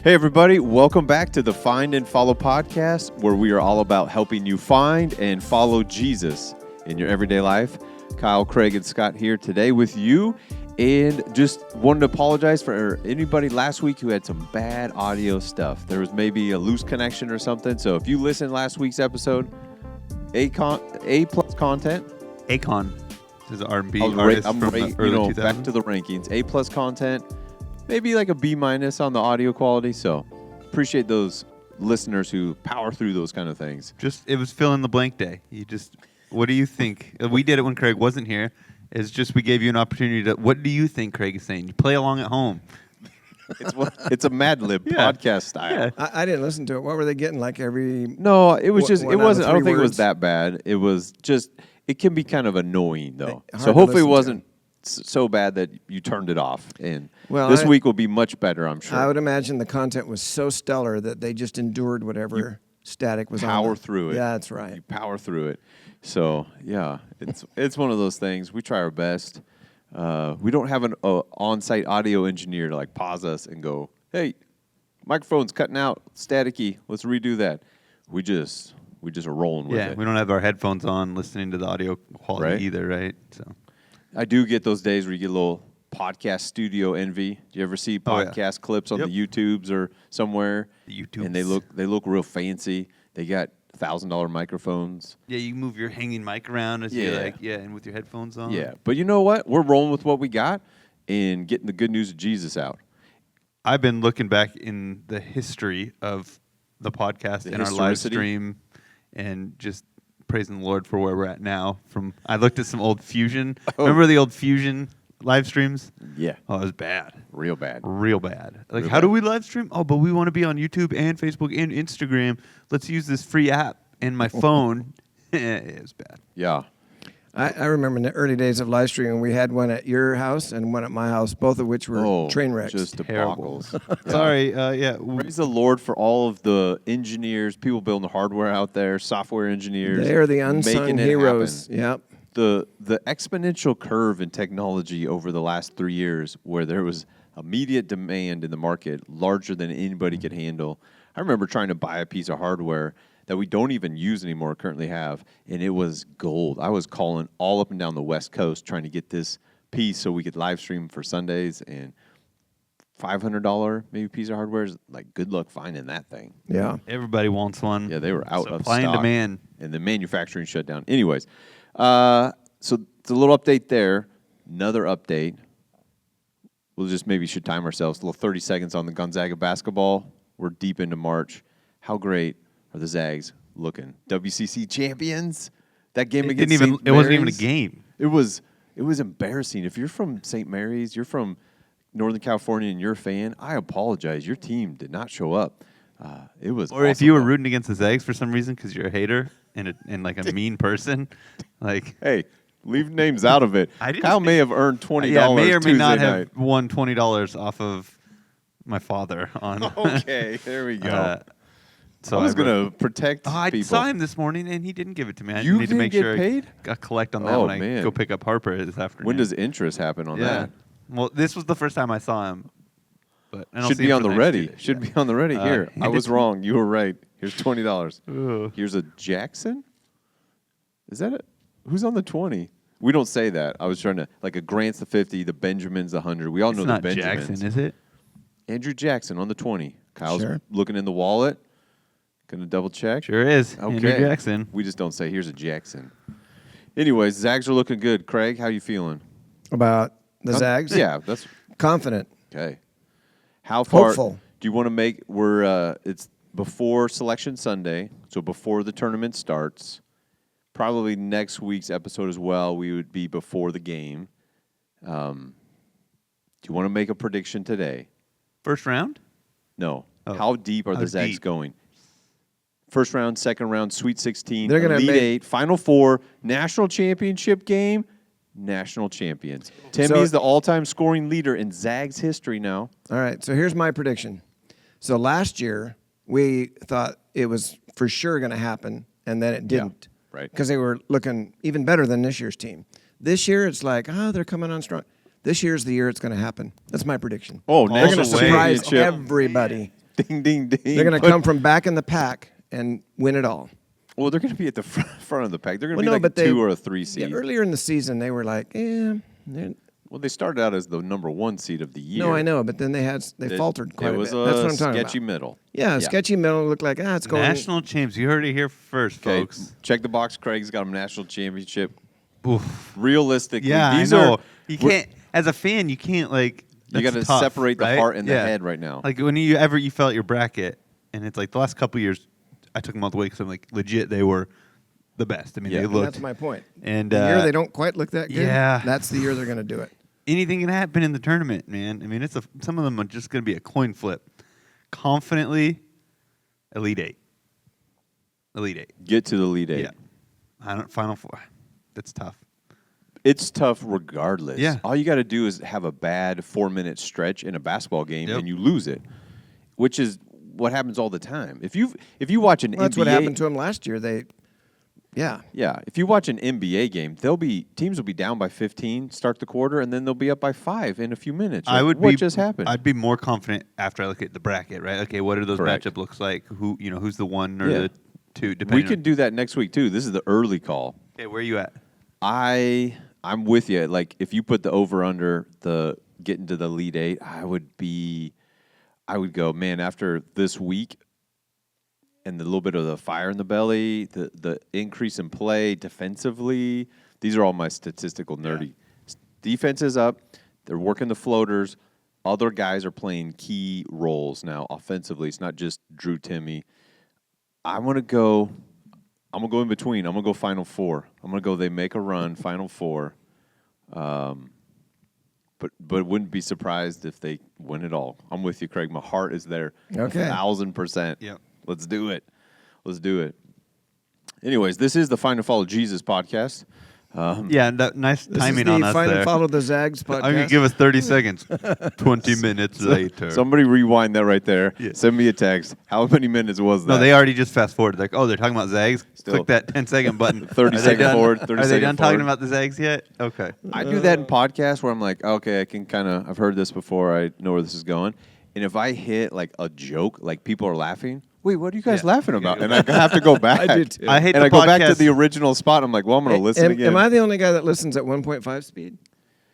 Hey, everybody. Welcome back to the Find and Follow podcast, where we are all about helping you find and follow Jesus in your everyday life. Kyle, Craig, and Scott here today with you. And just wanted to apologize for anybody last week who had some bad audio stuff. There was maybe a loose connection or something. So if you listened last week's episode, A+ content. Akon is an R&B artist from the early 2000s. Back to the rankings. A+ content. Maybe like a B- on the audio quality. So appreciate those listeners who power through those kind of things. It was fill in the blank day. What do you think? We did it when Craig wasn't here. We gave you an opportunity to, what do you think Craig is saying? You play along at home. It's a Mad Lib podcast style. Yeah. I didn't listen to it. What were they getting? Like every... No, it was just, it wasn't, I don't think it was words? that bad. It was just, it can be kind of annoying though. Hard So to hopefully it listen wasn't so bad that you turned it off. And Well, this week will be much better, I'm sure. I would imagine the content was so stellar that they just endured whatever static was on. Power through it. Yeah, that's right. You power through it. So yeah, it's one of those things. We try our best. We don't have an on-site audio engineer to like pause us and go, "Hey, microphone's cutting out, staticky. Let's redo that." We just are rolling with it. Yeah, we don't have our headphones on listening to the audio quality Right. either, right? So I do get those days where you get a little podcast studio envy. Do you ever see podcast clips on Yep. the YouTubes or somewhere? The YouTubes. And they look real fancy. They got $1,000 microphones. yeah, you move your hanging mic around as you and with your headphones on. Yeah, but you know what? We're rolling with what we got and getting the good news of Jesus out. I've been looking back in the history of the podcast and our live historicity? stream and just praising the Lord for where we're at now. I looked at some old Fusion. Oh. Remember the old Fusion live streams? Yeah, Oh, it was bad. real bad. Real bad. Like, Real how do bad. we live stream? Oh, but we want to be on YouTube and Facebook and Instagram. Let's use this free app and my phone. It was bad. Yeah. I remember in the early days of live streaming, we had one at your house and one at my house, both of which were train wrecks. Just Terrible. debacles. Yeah. Sorry. Praise the Lord for all of the engineers, people building the hardware out there, software engineers. They are the unsung making it heroes. happen. Yep. The exponential curve in technology over the last 3 years, where there was immediate demand in the market larger than anybody could handle. I remember trying to buy a piece of hardware that we don't even use anymore, currently have, and it was gold. I was calling all up and down the West Coast trying to get this piece so we could live stream for Sundays, and $500 maybe piece of hardware is like, good luck finding that thing. Yeah. Everybody wants one. Yeah, they were out of Supply and stock. demand. And the manufacturing shut down. Anyways, so it's a little update there. Another update. We'll just maybe should time ourselves. A little 30 seconds on the Gonzaga basketball. We're deep into March. How great are the Zags looking? WCC champions. That game against St. It wasn't even a Mary's, game. It was embarrassing. If you're from St. Mary's, you're from Northern California, and you're a fan, I apologize. Your team did not show up. It was. Or if awesome, you were though. rooting against the Zags for some reason because you're a hater and like a mean person, like Hey, leave names out of it. I didn't Kyle say- may have earned $20 yeah, may or may Tuesday not night. have won $20 off of my father on. Okay, there we go. So I was wrote- going to protect I people. saw him this morning and he didn't give it to me. I You need to make didn't sure get paid? I collect on that Oh, when man. I go pick up Harper this afternoon. When does interest happen on yeah? that? Well, this was the first time I saw him. But I don't Should see be him on for the next ready. 2 days. Should Yeah. be on the ready. Here, I hand was it to wrong. You were right. Here's $20. Ugh. Here's a Jackson. Is that it? Who's on the 20? We don't say that. I was trying to, like, a Grant's the 50, the Benjamin's the 100. We all It's know not the Benjamins. Jackson, is it? Andrew Jackson on the 20. Kyle's Sure. looking in the wallet. Gonna double check. Sure is. Okay. Andrew Jackson. We just don't say, here's a Jackson. Anyways, Zags are looking good. Craig, how you feeling? About the Zags? Yeah, that's Confident. okay. How far Hopeful. do you want to make? It's before Selection Sunday, so before the tournament starts. Probably next week's episode as well, we would be before the game. Do you want to make a prediction today? First round? No. Oh. How deep are How the Zags deep? going? First round, second round, Sweet 16, They're gonna Elite make- 8, Final Four, National Championship game, national champions. Timmy So- is the all-time scoring leader in Zags history now. All right, so here's my prediction. So last year, we thought it was for sure going to happen, and then it didn't. right. Because they were looking even better than this year's team. This year, it's like, they're coming on strong. This year's the year it's going to happen. That's my prediction. Oh, They're going to national surprise championship. everybody. Ding, ding, ding. They're going to come from back in the pack and win it all. Well, they're going to be at the front of the pack. They're going to Well, be no, like but a 2 they- or a 3 seed. Yeah, earlier in the season, they were like, they're- Well, they started out as the number 1 seed of the year. no, I know, but then they faltered quite a bit. It was That's what I'm talking sketchy about. middle. Yeah, sketchy middle looked like it's going. National champs. You heard it here first, Okay, folks. check the box. Craig's got a national championship. Oof. Realistically, Yeah, these I know. are You we're- can't, as a fan, you can't like. You that's got to tough, separate the right? heart and the Yeah. head right now. Like when you felt your bracket, and it's like the last couple years, I took them all the way because I'm like legit. They were the best. I mean, Yeah. they And looked. That's my point. And The year they don't quite look that good. yeah. That's the year they're going to do it. anything can happen in the tournament, man. I mean, some of them are just going to be a coin flip. Confidently, Elite Eight. Elite Eight. Get to the lead 8. Yeah. Final Four. That's tough. It's tough regardless. Yeah. All you got to do is have a bad 4-minute stretch in a basketball game Yep. and you lose it, which is what happens all the time. If you watch an Well, that's NBA, what happened to them last year. yeah, if you watch an NBA game, teams will be down by 15, start the quarter, and then they'll be up by 5 in a few minutes. I Like, would what be. just happened? I'd be more confident after I look at the bracket, right? Okay, what are those Correct. matchup looks like? Who's the one or Yeah. the two? we Depending. could do that next week too. This is the early call. Okay, where are you at? I'm with you. Like if you put the over under the getting to the lead 8, I would go, man, after this week and the little bit of the fire in the belly, the increase in play defensively, these are all my statistical nerdy. Defense is up. They're working the floaters. Other guys are playing key roles now offensively. It's not just Drew Timme. I'm gonna go in between. I'm gonna go Final Four. I'm gonna go. They make a run, Final Four. But wouldn't be surprised if they win it all. I'm with you, Craig. My heart is there. Okay. 1,000%. Yep. Let's do it. Let's do it. Anyways, this is the Find and Follow Jesus podcast. Yeah, nice This timing is on the us Find there. and Follow the Zags podcast. I'm gonna give us 30 seconds. 20 minutes later. Somebody rewind that right there. Yeah. Send me a text. How many minutes was that? No, they already just fast forwarded. Like, oh, they're talking about Zags. Still. Click that 10-second button. 30 Are they second done- forward, 30 Are they second done talking forward. about the Zags yet? Okay. I do that in podcasts where I'm like, okay, I can I've heard this before. I know where this is going. And if I hit like a joke, like people are laughing, wait, what are you guys Yeah. laughing about? And I have to go back. I do too. I hate and the I go back to podcast- the original spot. I'm like, well, I'm going to listen again. Am I the only guy that listens at 1.5 speed?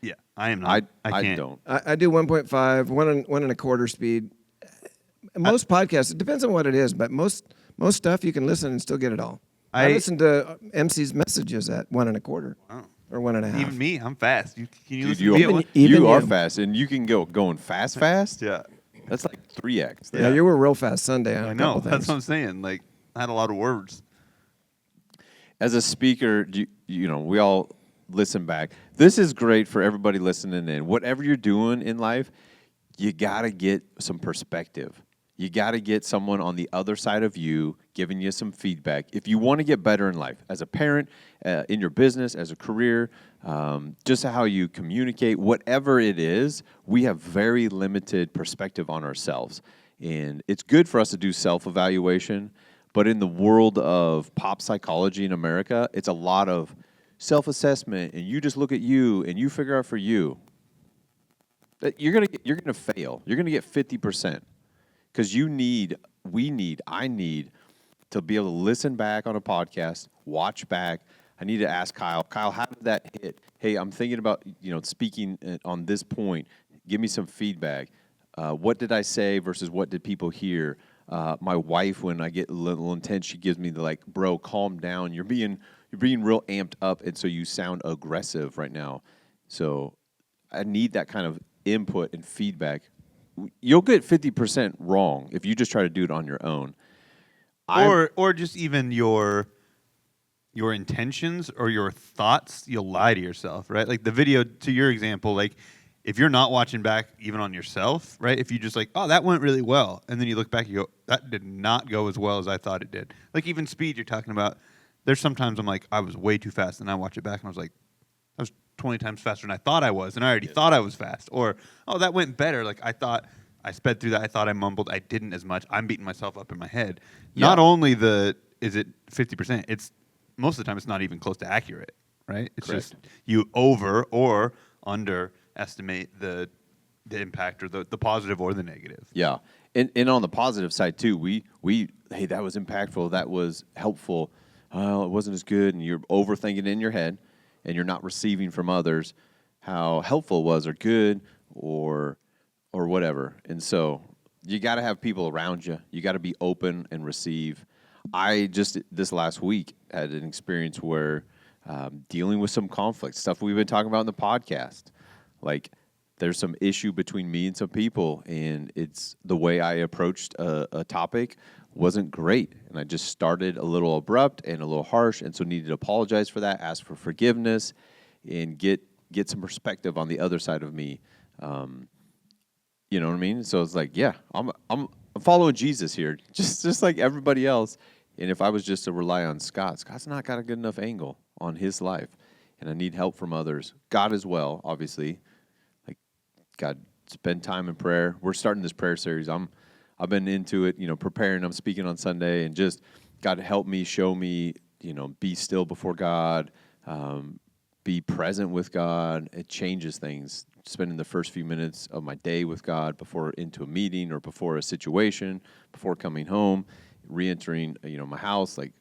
Yeah, I am not. I can't. don't. I do 1.5, one and a quarter speed. Most podcasts, it depends on what it is, but most stuff you can listen and still get it all. I listen to MC's messages at 1 1/4 or 1.5. Even me, I'm fast. Can you Dude, listen you, to me? Even- at even you are you. fast, and you can going fast. Yeah, That's like 3x. Yeah, you were real fast Sunday on I a know. couple That's things. what I'm saying. Like, I had a lot of words. As a speaker, we all listen back. This is great for everybody listening in. Whatever you're doing in life, you got to get some perspective. You got to get someone on the other side of you giving you some feedback. If you want to get better in life, as a parent, in your business, as a career, just how you communicate, whatever it is, we have very limited perspective on ourselves. And it's good for us to do self-evaluation, but in the world of pop psychology in America, it's a lot of self-assessment, and you just look at you and you figure out for you. That you're gonna fail. You're gonna get 50%. Because I need to be able to listen back on a podcast, watch back. I need to ask Kyle, how did that hit? Hey, I'm thinking about, speaking on this point. Give me some feedback. What did I say versus what did people hear? My wife, when I get a little intense, she gives me the bro, calm down. You're being real amped up, and so you sound aggressive right now. So I need that kind of input and feedback. You'll get 50% wrong if you just try to do it on your own. Or just even your intentions or your thoughts, you'll lie to yourself, right? Like the video, to your example, like if you're not watching back even on yourself, right? If you just like, oh, that went really well, and then you look back, you go, that did not go as well as I thought it did. Like even speed you're talking about, there's sometimes I'm like, I was way too fast, and I watch it back and I was like, I was 20 times faster than I thought I was, and I already thought I was fast. Or, oh, that went better. Like I thought I sped through that. I thought I mumbled. I didn't as much. I'm beating myself up in my head. Yeah. Not only is it 50%, it's most of the time it's not even close to accurate, right? It's Correct. just you over or underestimate the the impact or the positive or the negative. Yeah. And on the positive side too, we hey, that was impactful, that was helpful. It wasn't as good, and you're overthinking in your head, and you're not receiving from others how helpful it was or good or whatever. And so you got to have people around you. You got to be open and receive. I just this last week had an experience where dealing with some conflict, stuff we've been talking about in the podcast, like there's some issue between me and some people, and it's the way I approached a topic wasn't great, and I just started a little abrupt and a little harsh, and so needed to apologize for that, ask for forgiveness, and get some perspective on the other side of me. You know what I mean? So it's like, yeah, I'm following Jesus here, just like everybody else. And if I was just to rely on Scott's not got a good enough angle on his life, and I need help from others. God as well, obviously. Like, God, spend time in prayer. We're starting this prayer series. I've been into it, preparing. I'm speaking on Sunday, and just God help me, show me, be still before God, be present with God. It changes things. Spending the first few minutes of my day with God before into a meeting or before a situation, before coming home, re-entering, my house, like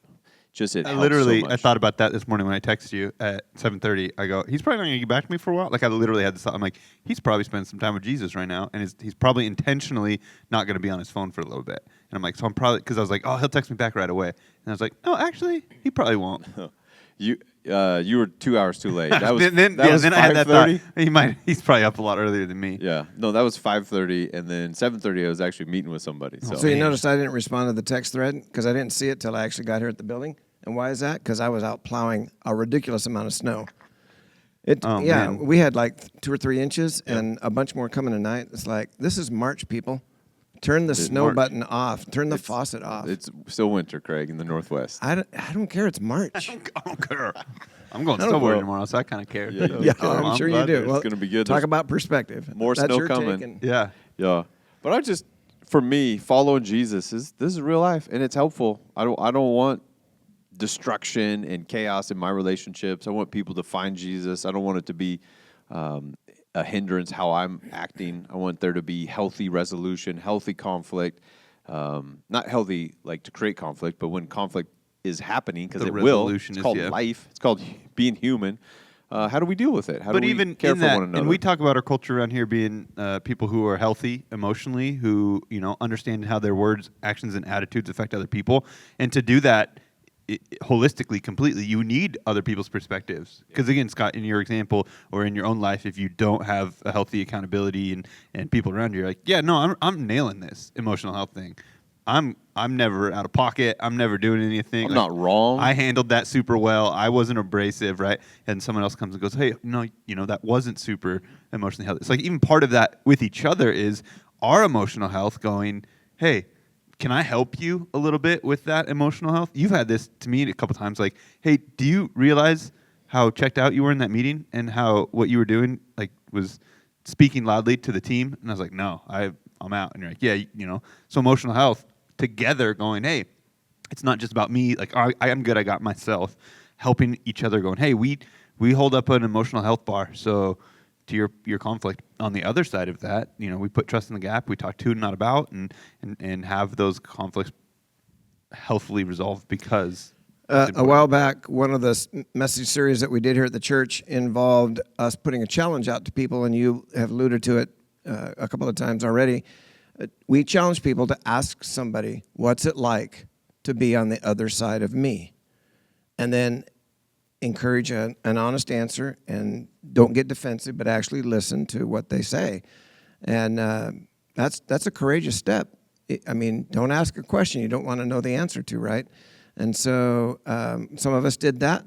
just it helps so much. I thought about that this morning when I texted you at 7:30. I go, he's probably not going to get back to me for a while. Like I literally had this thought. I'm like, he's probably spending some time with Jesus right now, and he's probably intentionally not going to be on his phone for a little bit. And I'm like, so I'm probably, because I was like, oh, he'll text me back right away. And I was like, no, actually, he probably won't. You were 2 hours too late. That was then that was I had that thought. 5:30. He's probably up a lot earlier than me. Yeah, no, that was 5:30, and then 7:30 I was actually meeting with somebody. So you noticed I didn't respond to the text thread because I didn't see it till I actually got here at the building. And why is that? Because I was out plowing a ridiculous amount of snow. Man. We had like 2 or 3 inches and a bunch more coming tonight. It's like, this is March, people. Turn the snow March. button off. Turn the faucet off. It's still winter, Craig, in the Northwest. I don't care. It's March. I don't care. I'm going I don't snowboarding know. tomorrow, so I kind of care. Yeah, you Yeah, care. I'm sure you do. It's gonna be good. Talk There's about perspective. more That's snow your coming. take, and Yeah. Yeah, but for me, following Jesus this is real life, and it's helpful. I don't want destruction and chaos in my relationships. I want people to find Jesus. I don't want it to be a hindrance how I'm acting. I want there to be healthy resolution, healthy conflict. Not healthy like to create conflict, but when conflict is happening, because The it will. resolution It's is, called yeah. life. It's called being human. How do we deal with it? How But do we even care in for that, one another? and we talk about our culture around here being people who are healthy emotionally, who understand how their words, actions, and attitudes affect other people, and to do that holistically, completely, you need other people's perspectives. Because again, Scott, in your example or in your own life, if you don't have a healthy accountability and people around you, you're like, yeah, no, I'm nailing this emotional health thing. I'm never out of pocket. I'm never doing anything. I'm not wrong. I handled that super well. I wasn't abrasive, right? And someone else comes and goes, hey, no, that wasn't super emotionally healthy. It's like even part of that with each other is our emotional health going, hey, can I help you a little bit with that emotional health? You've had this to me a couple times, like, hey, do you realize how checked out you were in that meeting and how what you were doing like was speaking loudly to the team? And I was like, no, I'm out. And you're like, yeah, so emotional health together going, hey, it's not just about me. Like, I am good. I got myself, helping each other going, hey, we hold up an emotional health bar. So to your conflict on the other side of that, we put trust in the gap. We talk to and not about, and have those conflicts healthily resolved because a while back, one of the message series that we did here at the church involved us putting a challenge out to people, and you have alluded to it a couple of times already. We challenge people to ask somebody, what's it like to be on the other side of me? And then encourage an honest answer, and don't get defensive, but actually listen to what they say. And that's a courageous step. Don't ask a question you don't want to know the answer to, right? And so some of us did that,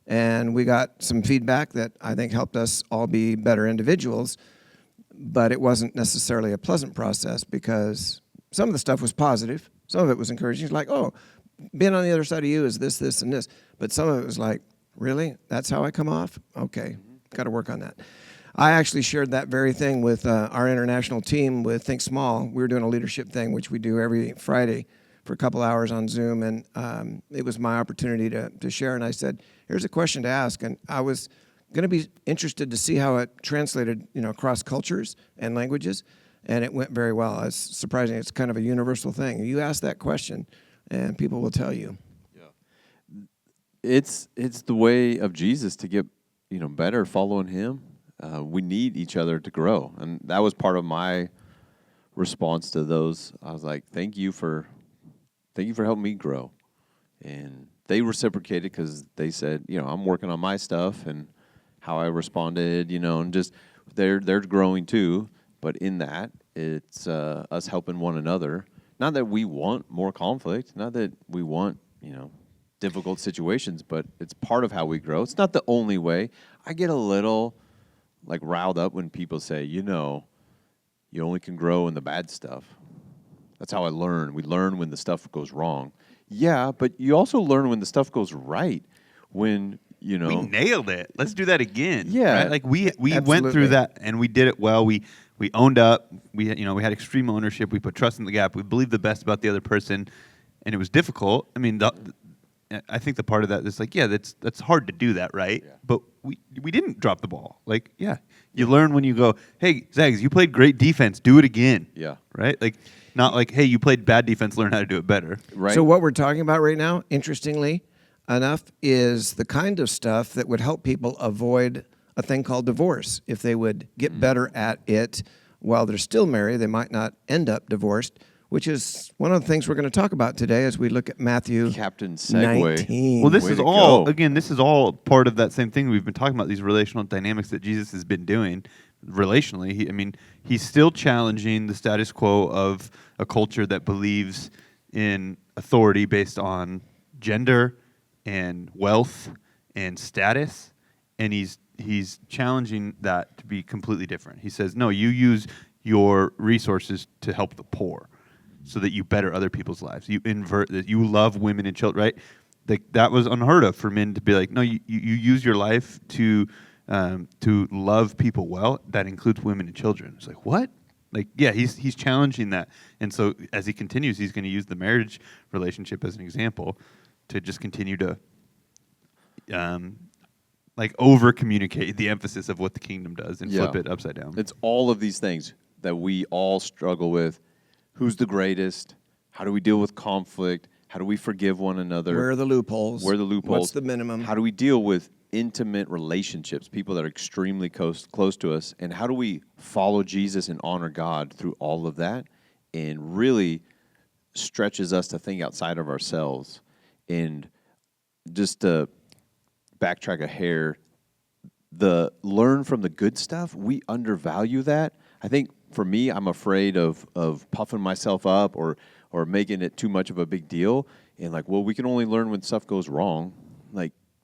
and we got some feedback that I think helped us all be better individuals, but it wasn't necessarily a pleasant process because some of the stuff was positive. Some of it was encouraging. It's like, oh, being on the other side of you is this, this, and this. But some of it was like, really? That's how I come off? Okay, got to work on that. I actually shared that very thing with our international team with Think Small. We were doing a leadership thing, which we do every Friday for a couple hours on Zoom, and it was my opportunity to share. And I said, here's a question to ask. And I was going to be interested to see how it translated, across cultures and languages, and it went very well. It's surprising. It's kind of a universal thing. You ask that question, and people will tell you. It's the way of Jesus to get better following him. We need each other to grow, and that was part of my response to those. I was like, thank you for helping me grow, and they reciprocated because they said, I'm working on my stuff and how I responded, and just they're growing too. But in that, it's us helping one another. Not that we want more conflict, not that we want difficult situations, but it's part of how we grow. It's not the only way. I get a little riled up when people say, you only can grow in the bad stuff. That's how I learn. We learn when the stuff goes wrong. Yeah, but you also learn when the stuff goes right. When we nailed it. Let's do that again. Yeah, right? We went through that and we did it well. We owned up. We had extreme ownership. We put trust in the gap. We believed the best about the other person, and it was difficult. I mean, I think the part of that is that's hard to do that, right? Yeah. But we didn't drop the ball. You learn when you go, hey, Zags, you played great defense. Do it again. Yeah. Right? Not hey, you played bad defense. Learn how to do it better. Right. So what we're talking about right now, interestingly enough, is the kind of stuff that would help people avoid a thing called divorce. If they would get better at it while they're still married, they might not end up divorced, which is one of the things we're going to talk about today as we look at Matthew Captain Segue. 19. Well, this Way is to all, go. again, this is all part of that same thing we've been talking about, these relational dynamics that Jesus has been doing relationally. He's still challenging the status quo of a culture that believes in authority based on gender and wealth and status, and he's challenging that to be completely different. He says, no, you use your resources to help the poor so that you better other people's lives. You invert that. You love women and children, right? That was unheard of for men to be like, no, you use your life to love people well. That includes women and children. It's like, what? He's challenging that. And so as he continues, he's going to use the marriage relationship as an example to just continue to over communicate the emphasis of what the kingdom does and flip it upside down. It's all of these things that we all struggle with. Who's the greatest? How do we deal with conflict? How do we forgive one another? Where are the loopholes? What's the minimum? How do we deal with intimate relationships, people that are extremely close to us? And how do we follow Jesus and honor God through all of that? And really stretches us to think outside of ourselves. And just to backtrack a hair, the learn from the good stuff, we undervalue that. I think for me, I'm afraid of puffing myself up or making it too much of a big deal. And we can only learn when stuff goes wrong.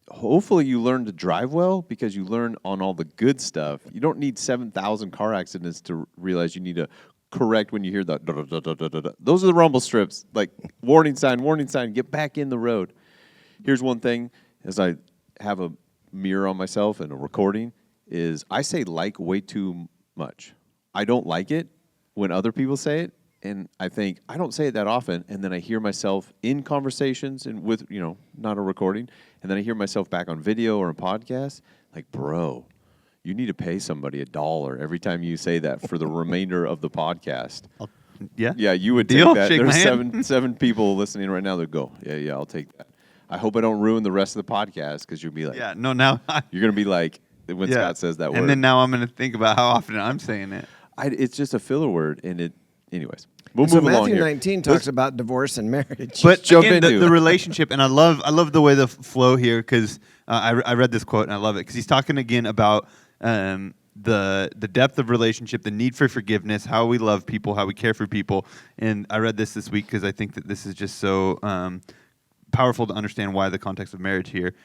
Hopefully you learn to drive well because you learn on all the good stuff. You don't need 7,000 car accidents to realize you need to correct when you hear the da-da-da-da-da-da. Those are the rumble strips. Warning sign, get back in the road. Here's one thing, as I have a mirror on myself and a recording, is I say way too much. I don't like it when other people say it, and I think I don't say it that often, and then I hear myself in conversations and with, not a recording, and then I hear myself back on video or a podcast, bro, you need to pay somebody $1 every time you say that for the remainder of the podcast. Yeah? Yeah, you would Deal? take that. Shake There's my hand. seven people listening right now that go, yeah, I'll take that. I hope I don't ruin the rest of the podcast because you'll be like, Yeah, no, now you're going to be like, when Scott says that word. And then now I'm going to think about how often I'm saying it. It's just a filler word, and anyways. We'll So move along Matthew here. 19 talks about divorce and marriage. But jump again, into the relationship, and I love the way the flow here because I read this quote and I love it because he's talking again about the depth of relationship, the need for forgiveness, how we love people, how we care for people. And I read this week because I think that this is just so powerful to understand why the context of marriage here.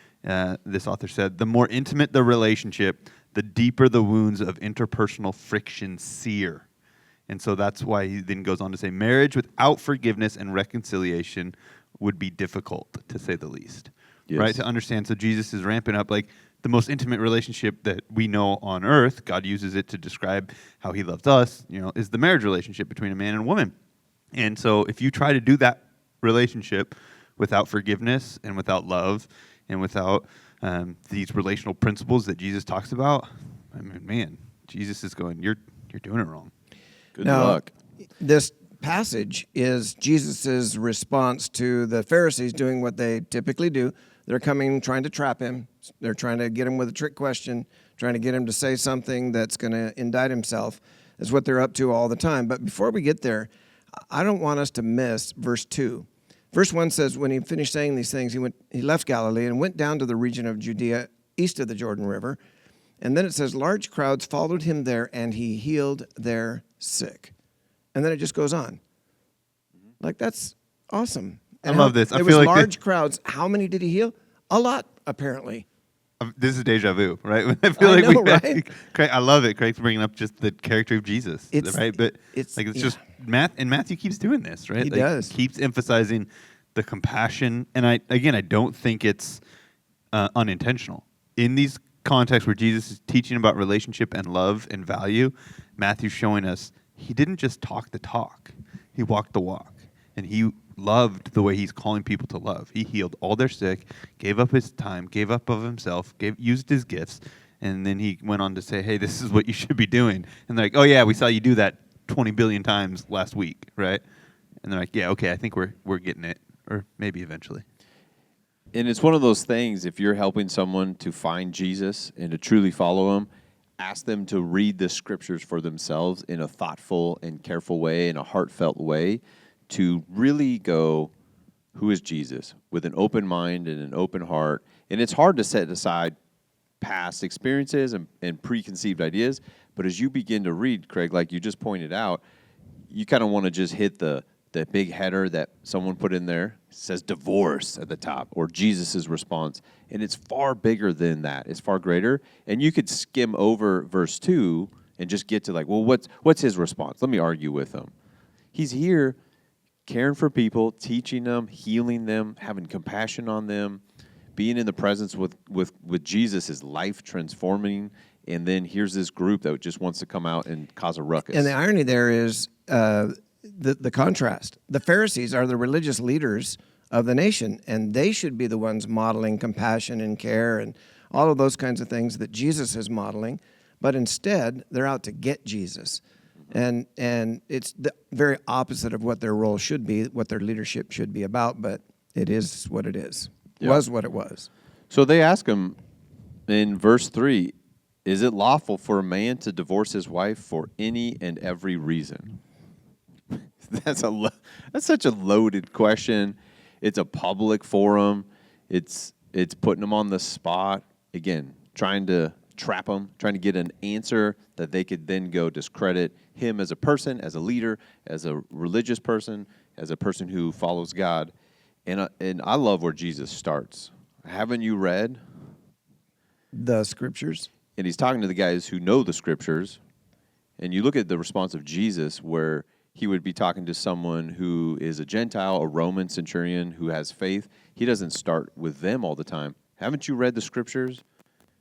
This author said, the more intimate the relationship, the deeper the wounds of interpersonal friction sear. And so that's why he then goes on to say, marriage without forgiveness and reconciliation would be difficult, to say the least. Yes. Right? To understand. So Jesus is ramping up the most intimate relationship that we know on earth. God uses it to describe how he loves us, is the marriage relationship between a man and a woman. And so if you try to do that relationship without forgiveness and without love and without these relational principles that Jesus talks about, I mean, man, Jesus is going, you're doing it wrong. Good Now, luck. This passage is Jesus' response to the Pharisees doing what they typically do. They're coming, trying to trap him. They're trying to get him with a trick question, trying to get him to say something that's going to indict himself. Is what they're up to all the time. But before we get there, I don't want us to miss verse 2. Verse 1 says, when he finished saying these things, he left Galilee and went down to the region of Judea, east of the Jordan River. And then it says, large crowds followed him there, and he healed their sick. And then it just goes on. Like, that's awesome. And love this. I There feel was like large crowds. How many did he heal? A lot, apparently. This is deja vu, right? I feel I like know, right? Craig, I love it. Craig's bringing up just the character of Jesus, It's- right? But it's- like it's yeah. just Matthew keeps doing this, right? He Like, does. Keeps emphasizing the compassion, and I don't think it's unintentional in these contexts where Jesus is teaching about relationship and love and value. Matthew's showing us he didn't just talk the talk; he walked the walk, and he loved the way he's calling people to love. He healed all their sick, gave up his time, gave up of himself, used his gifts, and then he went on to say, hey, this is what you should be doing. And they're like, oh yeah, we saw you do that 20 billion times last week, right? And they're like, yeah, okay, I think we're getting it, or maybe eventually. And it's one of those things, if you're helping someone to find Jesus and to truly follow him, ask them to read the scriptures for themselves in a thoughtful and careful way, in a heartfelt way, to really go, who is Jesus? With an open mind and an open heart. And it's hard to set aside past experiences and preconceived ideas, but as you begin to read, Craig, like you just pointed out, you kind of want to just hit the big header that someone put in there. It says divorce at the top, or Jesus' response. And it's far bigger than that. It's far greater. And you could skim over verse 2 and just get to like, well, what's his response? Let me argue with him. He's here caring for people, teaching them, healing them, having compassion on them, being in the presence with Jesus is life transforming. And then here's this group that just wants to come out and cause a ruckus. And the irony there is the contrast. The Pharisees are the religious leaders of the nation, and they should be the ones modeling compassion and care and all of those kinds of things that Jesus is modeling. But instead, they're out to get Jesus. And it's the very opposite of what their role should be, what their leadership should be about, but it is what it is. Yeah. Was what it was. So they ask him in verse 3, is it lawful for a man to divorce his wife for any and every reason? That's such a loaded question. It's a public forum. It's putting them on the spot. Again, trying to trap them, trying to get an answer that they could then go discredit him as a person, as a leader, as a religious person, as a person who follows God. And I love where Jesus starts. Haven't you read? The scriptures. And he's talking to the guys who know the scriptures. And you look at the response of Jesus where he would be talking to someone who is a Gentile, a Roman centurion who has faith. He doesn't start with them all the time. Haven't you read the scriptures?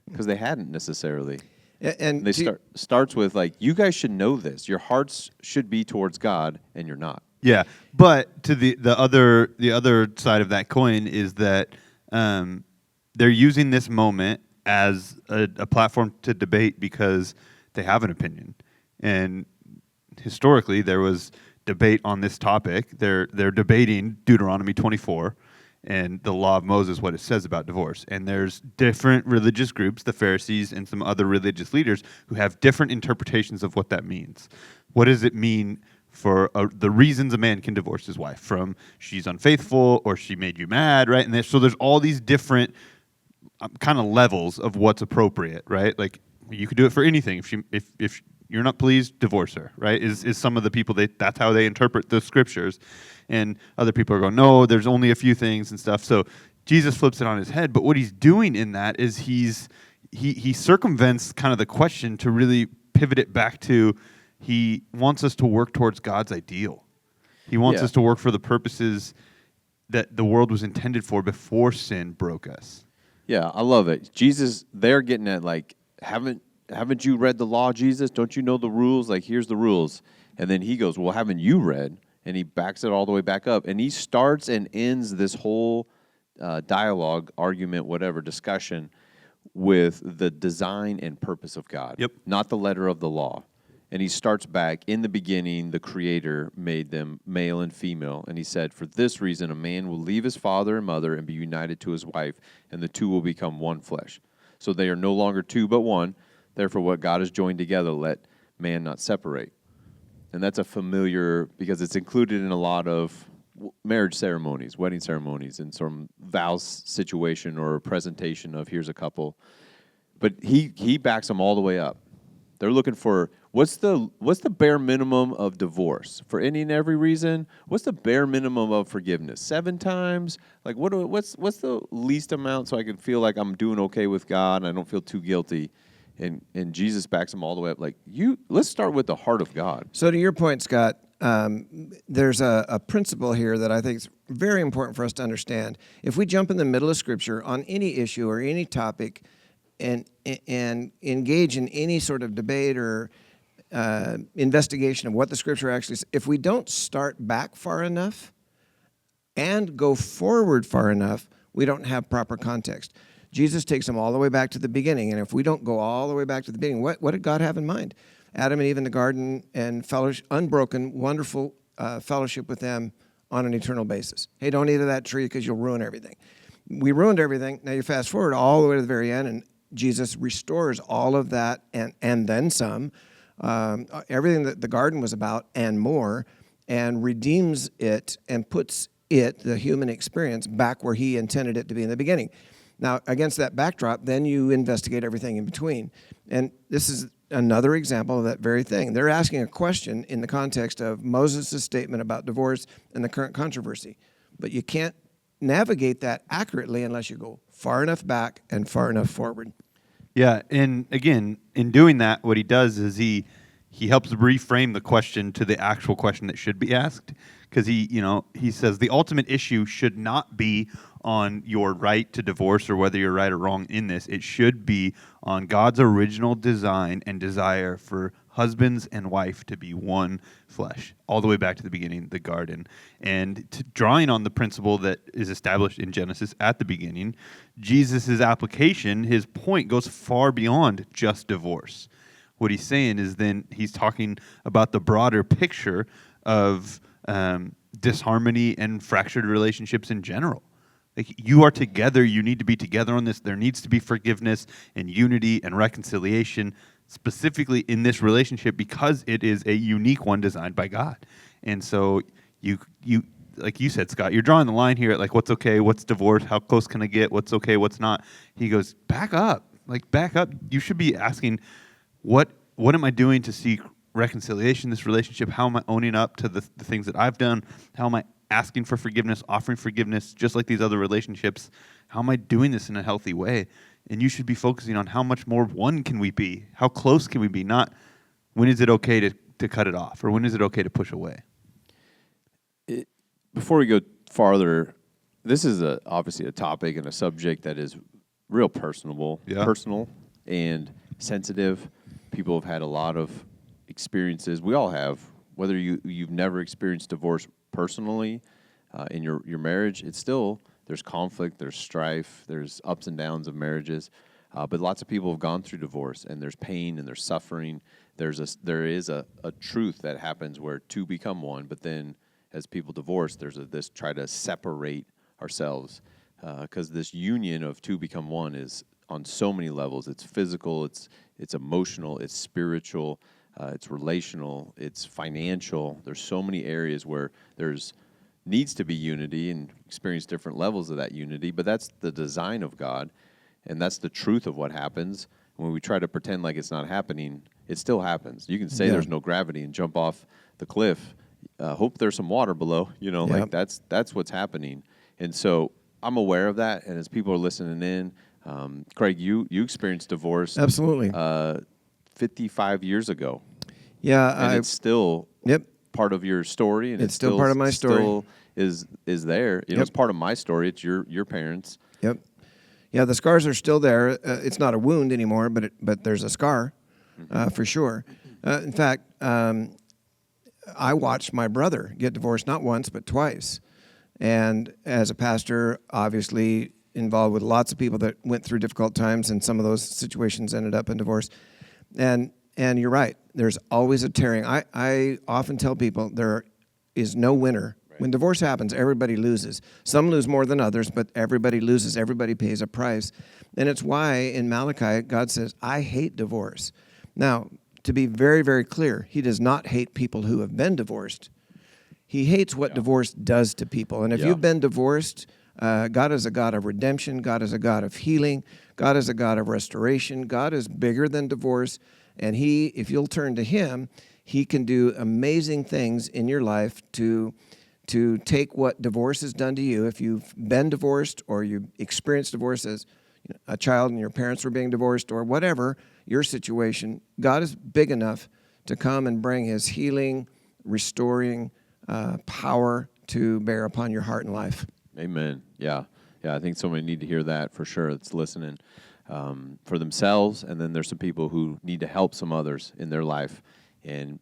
Because they hadn't necessarily. And They starts with like, you guys should know this. Your hearts should be towards God, and you're not. Yeah, but to the other side of that coin is that they're using this moment as a platform to debate because they have an opinion, and historically there was debate on this topic. They're debating Deuteronomy 24 and the law of Moses, what it says about divorce. And there's different religious groups, the Pharisees and some other religious leaders, who have different interpretations of what that means. What does it mean for the reasons a man can divorce his wife? From she's unfaithful or she made you mad, right? And so there's all these different kind of levels of what's appropriate, right? Like you could do it for anything. If you're not pleased, divorce her, right? Is some of the people that's how they interpret the scriptures. And other people are going, no, there's only a few things and stuff. So Jesus flips it on his head. But what he's doing in that is he circumvents kind of the question to really pivot it back to he wants us to work towards God's ideal. He wants us to work for the purposes that the world was intended for before sin broke us. Yeah, I love it. Jesus, they're getting at like, haven't you read the law, Jesus? Don't you know the rules? Like, here's the rules. And then he goes, well, haven't you read? And he backs it all the way back up. And he starts and ends this whole dialogue, argument, whatever, discussion with the design and purpose of God, Yep. not the letter of the law. And he starts back, in the beginning, the Creator made them male and female. And he said, for this reason, a man will leave his father and mother and be united to his wife, and the two will become one flesh. So they are no longer two but one. Therefore, what God has joined together, let man not separate. And that's a familiar, because it's included in a lot of marriage ceremonies, wedding ceremonies, and some vows situation or a presentation of here's a couple. But he backs them all the way up. They're looking for what's the bare minimum of divorce for any and every reason? What's the bare minimum of forgiveness? 7 times? Like what's the least amount so I can feel like I'm doing okay with God and I don't feel too guilty? And Jesus backs them all the way up. Like let's start with the heart of God. So to your point, Scott, there's a principle here that I think is very important for us to understand. If we jump in the middle of Scripture on any issue or any topic and engage in any sort of debate or investigation of what the Scripture actually says, if we don't start back far enough and go forward far enough, we don't have proper context. Jesus takes them all the way back to the beginning, and if we don't go all the way back to the beginning, what did God have in mind? Adam and Eve in the garden and fellowship, unbroken, wonderful fellowship with them on an eternal basis. Hey, don't eat of that tree because you'll ruin everything. We ruined everything. Now you fast forward all the way to the very end, and Jesus restores all of that and then some, everything that the garden was about and more, and redeems it and puts it, the human experience, back where he intended it to be in the beginning. Now, against that backdrop, then you investigate everything in between. And this is another example of that very thing. They're asking a question in the context of Moses' statement about divorce and the current controversy. But you can't navigate that accurately unless you go far enough back and far enough forward. Yeah, and again, in doing that, what he does is he helps reframe the question to the actual question that should be asked, because he says the ultimate issue should not be on your right to divorce or whether you're right or wrong in this. It should be on God's original design and desire for husbands and wife to be one flesh, all the way back to the beginning, the garden. And drawing on the principle that is established in Genesis at the beginning, Jesus' application, his point goes far beyond just divorce. What he's saying is then he's talking about the broader picture of disharmony and fractured relationships in general. Like, you are together, you need to be together on this. There needs to be forgiveness and unity and reconciliation, specifically in this relationship, because it is a unique one designed by God. And so you like you said, Scott, you're drawing the line here at like what's okay, what's divorce, how close can I get, what's okay, what's not. He goes, back up. Like, back up. You should be asking, what am I doing to seek reconciliation in this relationship? How am I owning up to the things that I've done? How am I asking for forgiveness, offering forgiveness, just like these other relationships? How am I doing this in a healthy way? And you should be focusing on how much more one can we be? How close can we be? Not when is it okay to cut it off, or when is it okay to push away? Before we go farther, this is obviously a topic and a subject that is real personal and sensitive. People have had a lot of experiences. We all have. Whether you've never experienced divorce personally in your marriage, it's still, there's conflict, there's strife, there's ups and downs of marriages. But lots of people have gone through divorce, and there's pain and there's suffering. There is a truth that happens where two become one, but then as people divorce, there's this try to separate ourselves, because this union of two become one is on so many levels. It's physical, it's emotional, it's spiritual, it's relational, it's financial. There's so many areas where there's needs to be unity and experience different levels of that unity, but that's the design of God, and that's the truth of what happens. When we try to pretend like it's not happening, it still happens. You can say there's no gravity and jump off the cliff. Hope there's some water below, like that's what's happening. And so I'm aware of that, and as people are listening in, Craig, you experienced divorce. Absolutely. 55 years ago. Yeah. And it's still part of your story, and it's still part of my story. Still is there. It's part of my story. It's your parents. Yep. Yeah, the scars are still there. It's not a wound anymore, but there's a scar, for sure. In fact, I watched my brother get divorced not once but twice, And as a pastor, obviously involved with lots of people that went through difficult times, and some of those situations ended up in divorce. And you're right. There's always a tearing. I often tell people there is no winner. Right. When divorce happens, everybody loses. Some lose more than others, but everybody loses. Everybody pays a price. And it's why in Malachi, God says, I hate divorce. Now, to be very, very clear, he does not hate people who have been divorced. He hates what divorce does to people. And if you've been divorced, God is a God of redemption. God is a God of healing. God is a God of restoration. God is bigger than divorce. And if you'll turn to him, he can do amazing things in your life to take what divorce has done to you. If you've been divorced or you experienced divorce as a child and your parents were being divorced or whatever your situation, God is big enough to come and bring his healing, restoring power to bear upon your heart and life. Amen. Yeah. I think somebody need to hear that for sure. That's listening for themselves, and then there's some people who need to help some others in their life, and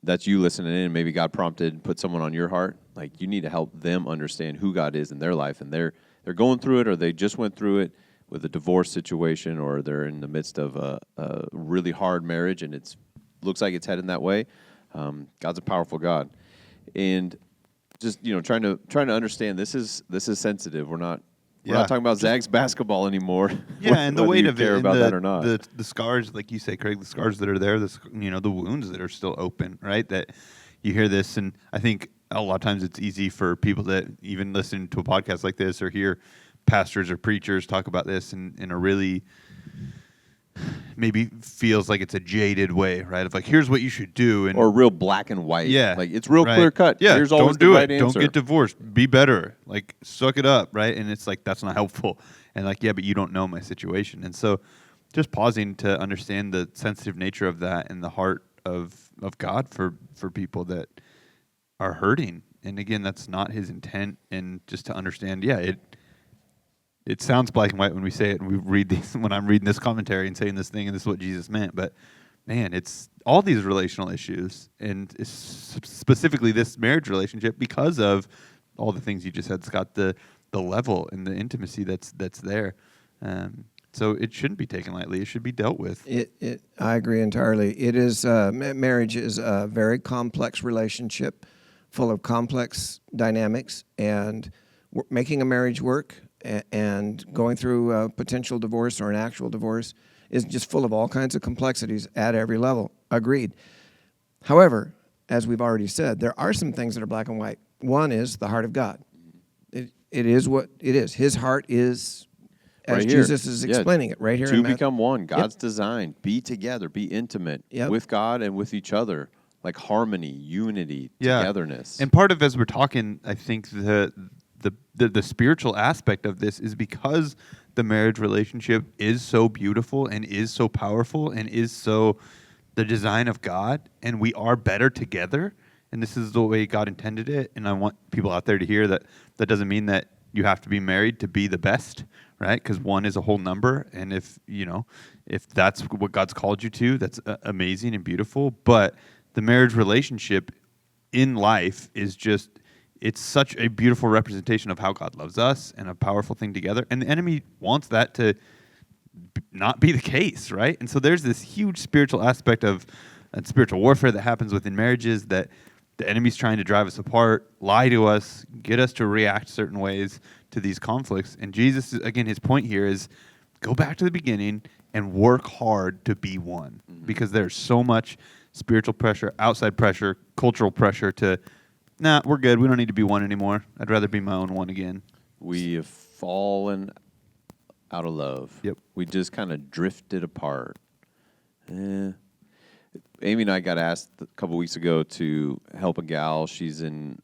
that's you listening in. Maybe God prompted, put someone on your heart. Like you need to help them understand who God is in their life, and they're going through it, or they just went through it with a divorce situation, or they're in the midst of a really hard marriage, and it looks like it's heading that way. God's a powerful God, and just trying to understand this is sensitive. We're not talking about Zags basketball anymore. Yeah, and the weight of it, care about that or not. The scars, like you say, Craig, the scars that are there, the wounds that are still open, right? That you hear this, and I think a lot of times it's easy for people that even listen to a podcast like this or hear pastors or preachers talk about this in a really maybe feels like it's a jaded way, right? Of like, here's what you should do, or real black and white. Yeah, like it's real right. clear cut. Yeah, here's always don't do the right it. answer. Don't get divorced. Be better. Like, suck it up, right? And it's like that's not helpful. And like, yeah, but you don't know my situation. And so, just pausing to understand the sensitive nature of that and the heart of God for people that are hurting. And again, that's not his intent. And just to understand, it sounds black and white when we say it, and we read these. When I'm reading this commentary and saying this thing, and this is what Jesus meant. But man, it's all these relational issues, and specifically this marriage relationship, because of all the things you just said, Scott. The level and the intimacy that's there. So it shouldn't be taken lightly. It should be dealt with. I agree entirely. It is marriage is a very complex relationship, full of complex dynamics, and making a marriage work and going through a potential divorce or an actual divorce is just full of all kinds of complexities at every level. Agreed. However, as we've already said, there are some things that are black and white. One is the heart of God. It is what it is. His heart is, as right Jesus is explaining it right here. Two become one. God's design. Be together. Be intimate with God and with each other. Like harmony, unity, togetherness. And part of, as we're talking, I think the spiritual aspect of this is because the marriage relationship is so beautiful and is so powerful and is so the design of God, and we are better together. And this is the way God intended it. And I want people out there to hear that doesn't mean that you have to be married to be the best, right? Because one is a whole number. And if that's what God's called you to, that's amazing and beautiful. But the marriage relationship in life is it's such a beautiful representation of how God loves us and a powerful thing together. And the enemy wants that to not be the case, right? And so there's this huge spiritual aspect of spiritual warfare that happens within marriages that the enemy's trying to drive us apart, lie to us, get us to react certain ways to these conflicts. And Jesus, again, his point here is go back to the beginning and work hard to be one. Mm-hmm. Because there's so much spiritual pressure, outside pressure, cultural pressure to, we're good. We don't need to be one anymore. I'd rather be my own one again. We have fallen out of love. Yep. We just kind of drifted apart. Amy and I got asked a couple weeks ago to help a gal. She's in,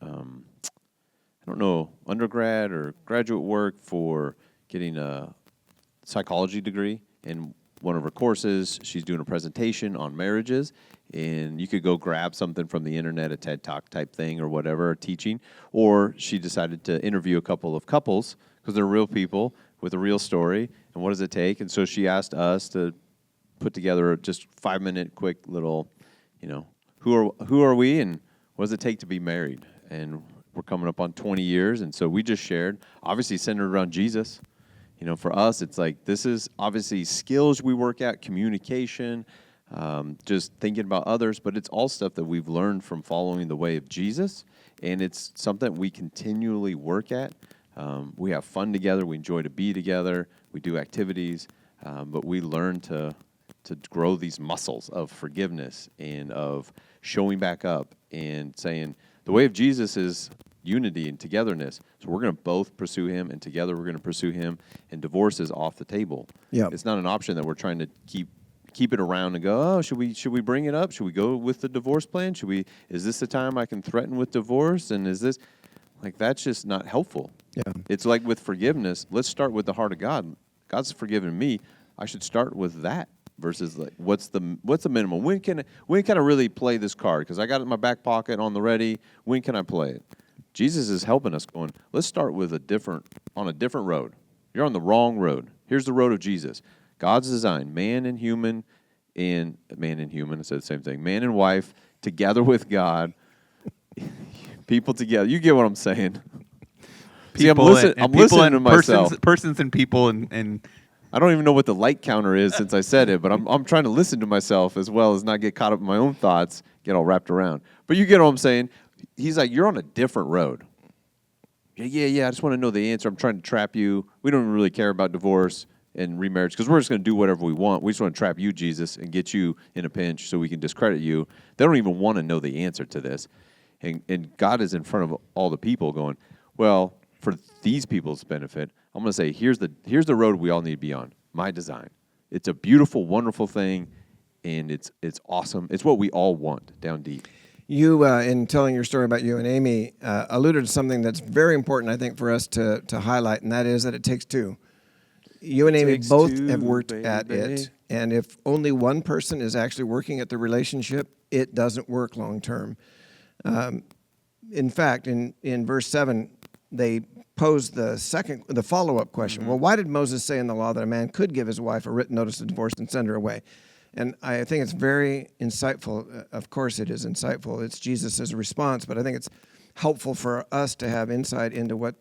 undergrad or graduate work for getting a psychology degree. In one of her courses, she's doing a presentation on marriages. And you could go grab something from the internet, a TED Talk type thing or whatever, teaching. Or she decided to interview a couple of couples because they're real people with a real story. And what does it take? And so she asked us to put together just 5-minute quick little, who are we and what does it take to be married? And we're coming up on 20 years, and so we just shared, obviously centered around Jesus. For us, it's like this is obviously skills we work at, communication, just thinking about others, but it's all stuff that we've learned from following the way of Jesus, and it's something we continually work at. We have fun together. We enjoy to be together. We do activities, but we learn to grow these muscles of forgiveness and of showing back up and saying the way of Jesus is unity and togetherness. So we're going to both pursue him, and together we're going to pursue him, and divorce is off the table. Yep. It's not an option that we're trying to keep it around and go, oh, should we bring it up? Should we go with the divorce plan? Is this the time I can threaten with divorce? And is this, that's just not helpful. Yeah. It's like with forgiveness, let's start with the heart of God. God's forgiven me. I should start with that versus what's the minimum? When can I really play this card? Because I got it in my back pocket on the ready. When can I play it? Jesus is helping us going, let's start with on a different road. You're on the wrong road. Here's the road of Jesus. God's design, man and human, I said the same thing. Man and wife, together with God, people together. You get what I'm saying. See, I'm listening to myself. Persons and people and I don't even know what the light counter is since I said it, but I'm trying to listen to myself as well as not get caught up in my own thoughts, get all wrapped around. But you get what I'm saying. He's like, you're on a different road. Yeah, I just want to know the answer. I'm trying to trap you. We don't really care about divorce and remarriage because we're just going to do whatever we want. We just want to trap you, Jesus, and get you in a pinch so we can discredit you. They don't even want to know the answer to this. And God is in front of all the people going, well, for these people's benefit, I'm going to say, here's the road we all need to be on. My design. It's a beautiful, wonderful thing, and it's awesome. It's what we all want down deep. You, in telling your story about you and Amy, alluded to something that's very important, I think, for us to highlight, and that is that it takes two. You and Amy both have worked at it, and if only one person is actually working at the relationship, it doesn't work long term. In fact, in verse 7, they posed the follow-up question. Mm-hmm. Well, why did Moses say in the law that a man could give his wife a written notice of divorce and send her away? And I think it's very insightful. Of course it is insightful. It's Jesus' response, but I think it's helpful for us to have insight into what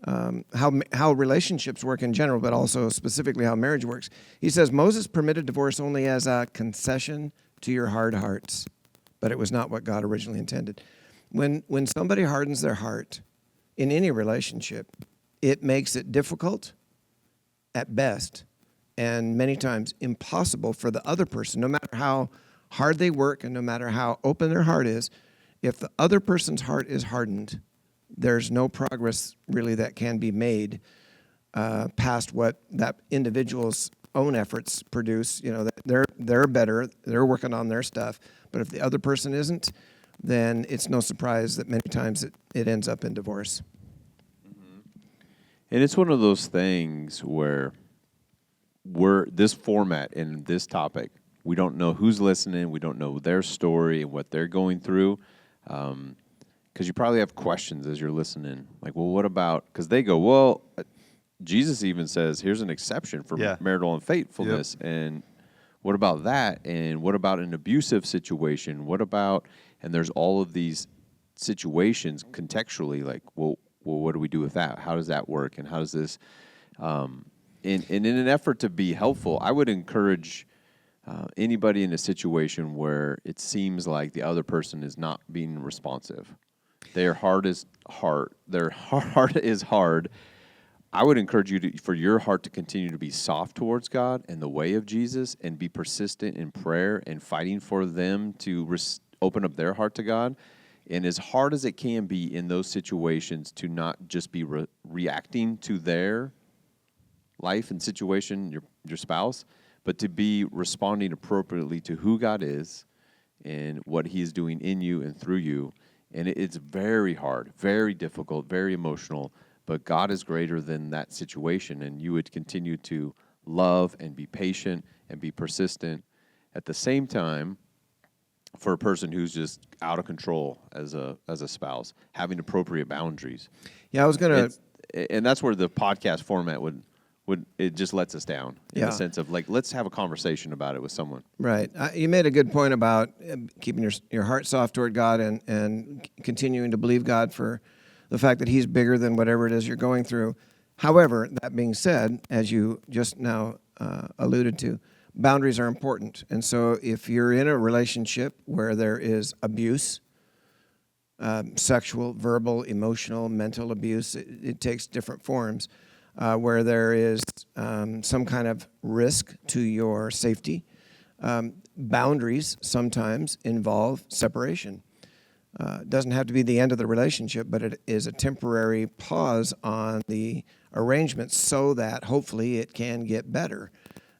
how relationships work in general, but also specifically how marriage works. He says, Moses permitted divorce only as a concession to your hard hearts, but it was not what God originally intended. When somebody hardens their heart in any relationship, it makes it difficult at best and many times impossible for the other person, no matter how hard they work and no matter how open their heart is. If the other person's heart is hardened, there's no progress really that can be made past what that individual's own efforts produce. They're better, they're working on their stuff, but if the other person isn't, then it's no surprise that many times it ends up in divorce. Mm-hmm. And it's one of those things where this format and this topic, we don't know who's listening, we don't know their story and what they're going through, because you probably have questions as you're listening, like, well, what about, because they go, well, Jesus even says, here's an exception for marital unfaithfulness, and what about that, and what about an abusive situation, what about, and there's all of these situations contextually, like, well, what do we do with that? How does that work, and how does this, and in an effort to be helpful, I would encourage anybody in a situation where it seems like the other person is not being responsive. Their heart is hard. Their heart is hard. I would encourage you for your heart to continue to be soft towards God and the way of Jesus, and be persistent in prayer and fighting for them to open up their heart to God. And as hard as it can be in those situations, to not just be reacting to their life and situation, your spouse, but to be responding appropriately to who God is and what He is doing in you and through you. And it's very hard, very difficult, very emotional, but God is greater than that situation, and you would continue to love and be patient and be persistent. At the same time, for a person who's just out of control as a spouse, having appropriate boundaries. Yeah, I was going to... And that's where the podcast format would it just lets us down in the sense of, like, let's have a conversation about it with someone. Right. You made a good point about keeping your heart soft toward God and continuing to believe God for the fact that he's bigger than whatever it is you're going through. However, that being said, as you just now alluded to, boundaries are important. And so if you're in a relationship where there is abuse, sexual, verbal, emotional, mental abuse, it takes different forms, where there is some kind of risk to your safety. Boundaries sometimes involve separation. It doesn't have to be the end of the relationship, but it is a temporary pause on the arrangement so that hopefully it can get better.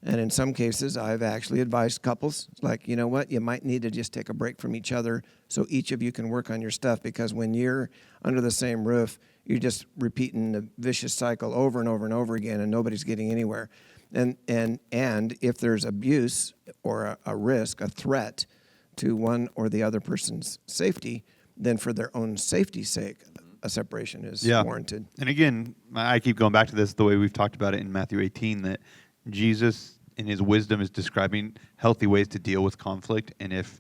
And in some cases, I've actually advised couples, like, you know what, you might need to just take a break from each other so each of you can work on your stuff, because when you're under the same roof, you're just repeating the vicious cycle over and over and over again, and nobody's getting anywhere. And if there's abuse or a risk, a threat to one or the other person's safety, then for their own safety's sake, a separation is warranted. And again, I keep going back to this, the way we've talked about it in Matthew 18, that Jesus, in his wisdom, is describing healthy ways to deal with conflict. And if,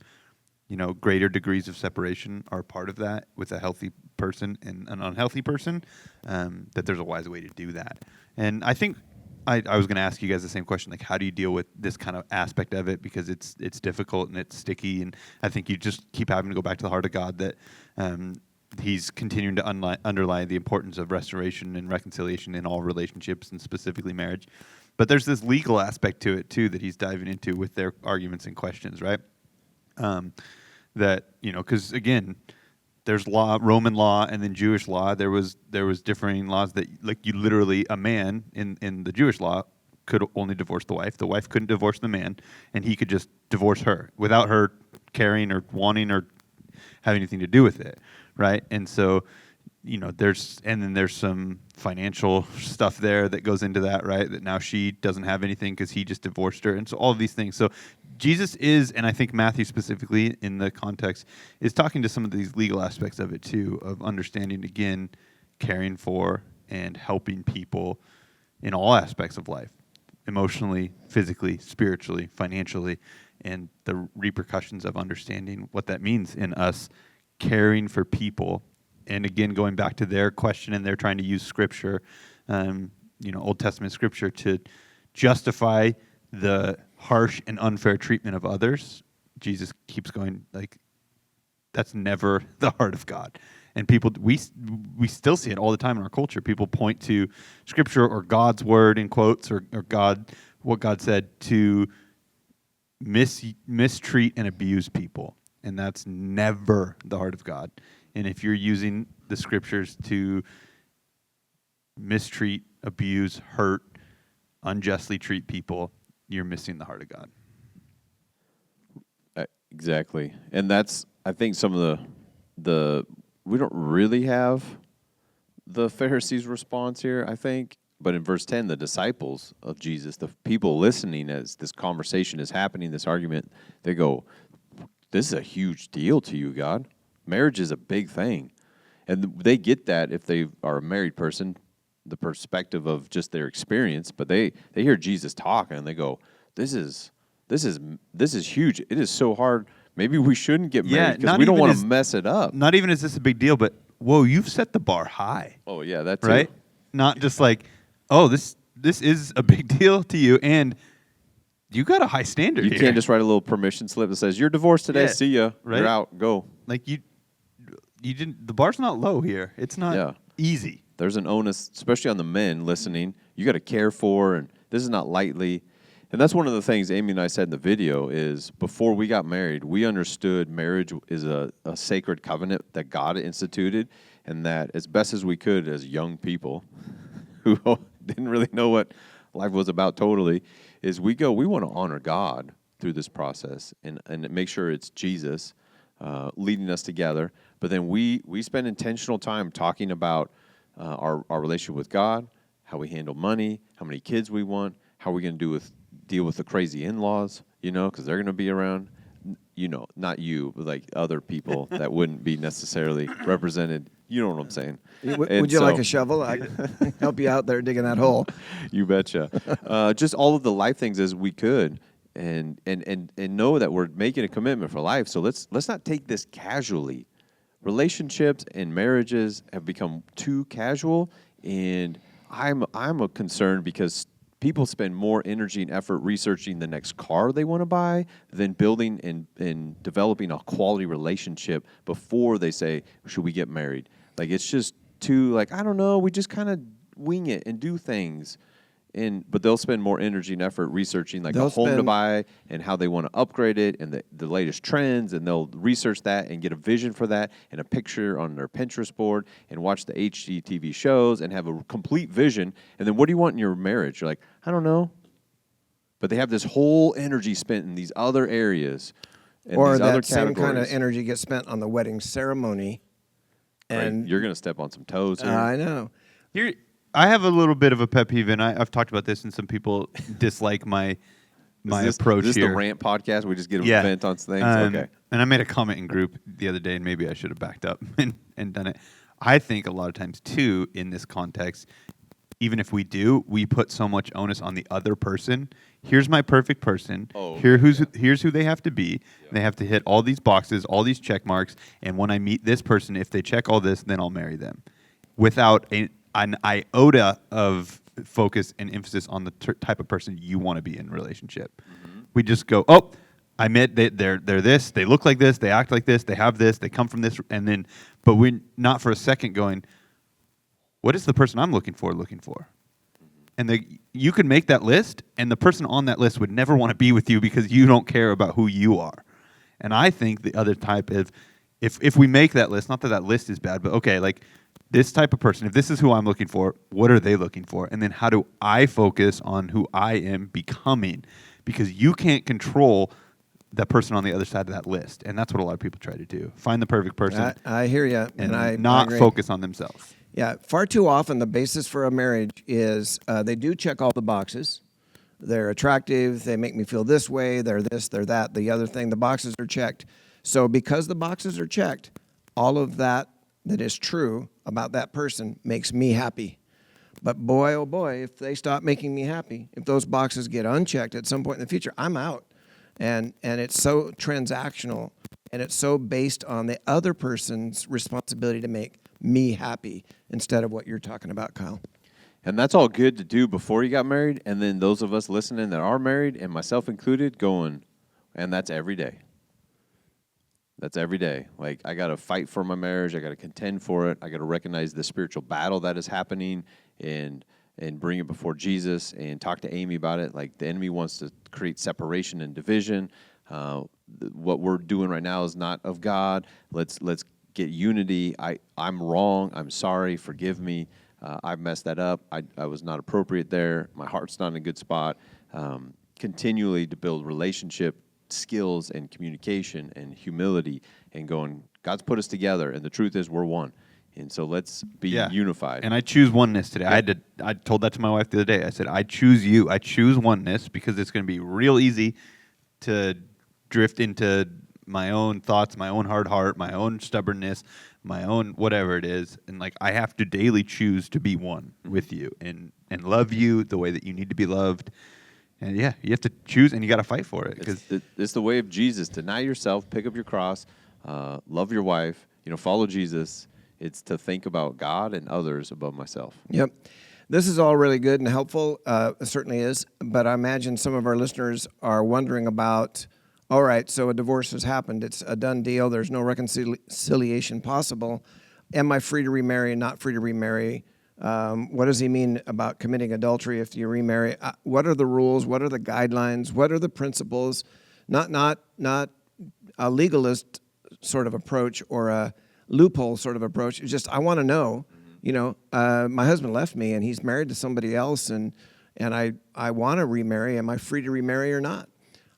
greater degrees of separation are part of that with a healthy person and an unhealthy person, that there's a wise way to do that. And I think I was going to ask you guys the same question, like, how do you deal with this kind of aspect of it? Because it's difficult and it's sticky. And I think you just keep having to go back to the heart of God, that he's continuing to underline the importance of restoration and reconciliation in all relationships, and specifically marriage. But there's this legal aspect to it, too, that he's diving into with their arguments and questions, right? Because, again, there's law, Roman law, and then Jewish law. There was differing laws that, like, you literally, a man in the Jewish law could only divorce the wife. The wife couldn't divorce the man, and he could just divorce her without her caring or wanting or having anything to do with it, right? And so, there's some financial stuff there that goes into that, right? That now she doesn't have anything because he just divorced her, and so all of these things. So Jesus is, and I think Matthew specifically in the context, is talking to some of these legal aspects of it too, of understanding, again, caring for and helping people in all aspects of life, emotionally, physically, spiritually, financially, and the repercussions of understanding what that means in us caring for people. And again, going back to their question, and they're trying to use Scripture, Old Testament Scripture, to justify the harsh and unfair treatment of others. Jesus keeps going, like, that's never the heart of God. And people, we still see it all the time in our culture. People point to Scripture or God's word in quotes, or God, what God said, to mistreat and abuse people. And that's never the heart of God. And if you're using the Scriptures to mistreat, abuse, hurt, unjustly treat people, you're missing the heart of God. Exactly. And that's, I think, some of the we don't really have the Pharisees' response here, I think. But in verse 10, the disciples of Jesus, the people listening as this conversation is happening, this argument, they go, this is a huge deal to you, God. Marriage is a big thing. And they get that if they are a married person, the perspective of just their experience, but they hear Jesus talk and they go, this is huge. It is so hard. Maybe we shouldn't get married because we don't want to mess it up. Not even is this a big deal, but whoa, you've set the bar high. Oh yeah, that's right. Not just like, oh, this is a big deal to you, and you got a high standard. You can't just write a little permission slip that says you're divorced today. See ya. Right? You're out. Go. Like you didn't. The bar's not low here. It's not easy. There's an onus, especially on the men listening. You got to care for, and this is not lightly. And that's one of the things Amy and I said in the video is before we got married, we understood marriage is a sacred covenant that God instituted, and that as best as we could as young people who didn't really know what life was about totally, is we want to honor God through this process and make sure it's Jesus leading us together. But then we spend intentional time talking about our relationship with God, how we handle money, how many kids we want, how we're going to deal with the crazy in-laws, because they're going to be around, not you, but like other people that wouldn't be necessarily represented. You know what I'm saying? Would you like a shovel? I can help you out there digging that hole. You betcha. Just all of the life things as we could, and know that we're making a commitment for life. So let's not take this casually. relationships and marriages have become too casual, and I'm a concerned because people spend more energy and effort researching the next car they want to buy than building and developing a quality relationship before they say, should we get married? Like, it's just too, like, I don't know, we just kind of wing it and do things. But they'll spend more energy and effort researching like a home to buy and how they want to upgrade it and the latest trends, and they'll research that and get a vision for that and a picture on their Pinterest board and watch the HGTV shows and have a complete vision. And then what do you want in your marriage? You're like, I don't know. But they have this whole energy spent in these other areas. And or these that other same kind of categories. energy gets spent on the wedding ceremony. And Right? You're going to step on some toes here. I know. Here, I have a little bit of a pet peeve, and I've talked about this, and some people dislike my approach is this here. the rant podcast? We just get a Yeah. vent on things? Okay. And I made a comment in group the other day, and maybe I should have backed up and done it. I think a lot of times, too, in this context, even if we do, we put so much onus on the other person. Here's my perfect person. Oh, Here's who they have to be. They have to hit all these boxes, all these check marks. And when I meet this person, if they check all this, then I'll marry them, without an iota of focus and emphasis on the type of person you want to be in a relationship. Mm-hmm. We just go, oh, I met they're this, they look like this, they act like this, they have this, they come from this, and then, but we're not for a second going, what is the person I'm looking for? And you could make that list, and the person on that list would never want to be with you because you don't care about who you are. And I think the other type is, if we make that list, not that that list is bad, but okay, like this type of person, if this is who I'm looking for, what are they looking for? And then how do I focus on who I am becoming? Because you can't control the person on the other side of that list. And that's what a lot of people try to do. Find the perfect person. I hear you. And I not agree. focus on themselves. Yeah, far too often the basis for a marriage is they do check all the boxes. They're attractive. They make me feel this way. They're this, they're that, the other thing. The boxes are checked. So because the boxes are checked, all of that is true about that person makes me happy. But boy, oh boy, if they stop making me happy, if those boxes get unchecked at some point in the future, I'm out. And it's so transactional, and it's so based on the other person's responsibility to make me happy instead of what you're talking about, Kyle. And that's all good to do before you got married. And then those of us listening that are married, and myself included, going, and that's every day. That's every day. Like, I got to fight for my marriage. I got to contend for it. I got to recognize the spiritual battle that is happening and bring it before Jesus and talk to Amy about it. Like, the enemy wants to create separation and division. What we're doing right now is not of God. Let's get unity. I'm wrong. I'm sorry. Forgive me. I messed that up. I was not appropriate there. My heart's not in a good spot. Continually to build relationship skills and communication and humility and going, God's put us together, and the truth is we're one. And so let's be unified. And I choose oneness today. I told that to my wife the other day. I said, I choose you. I choose oneness because it's going to be real easy to drift into my own thoughts, my own hard heart, my own stubbornness, my own whatever it is. And like, I have to daily choose to be one with you and love you the way that you need to be loved. And yeah, you have to choose, and you got to fight for it. It's the way of Jesus. Deny yourself, pick up your cross, love your wife, follow Jesus. It's to think about God and others above myself. Yep. This is all really good and helpful. It certainly is. But I imagine some of our listeners are wondering about, all right, so a divorce has happened. It's a done deal. There's no reconciliation possible. Am I free to remarry, not free to remarry? What does he mean about committing adultery if you remarry? What are the rules? What are the guidelines? What are the principles? Not a legalist sort of approach or a loophole sort of approach. It's just, I want to know, my husband left me and he's married to somebody else and I want to remarry. Am I free to remarry or not?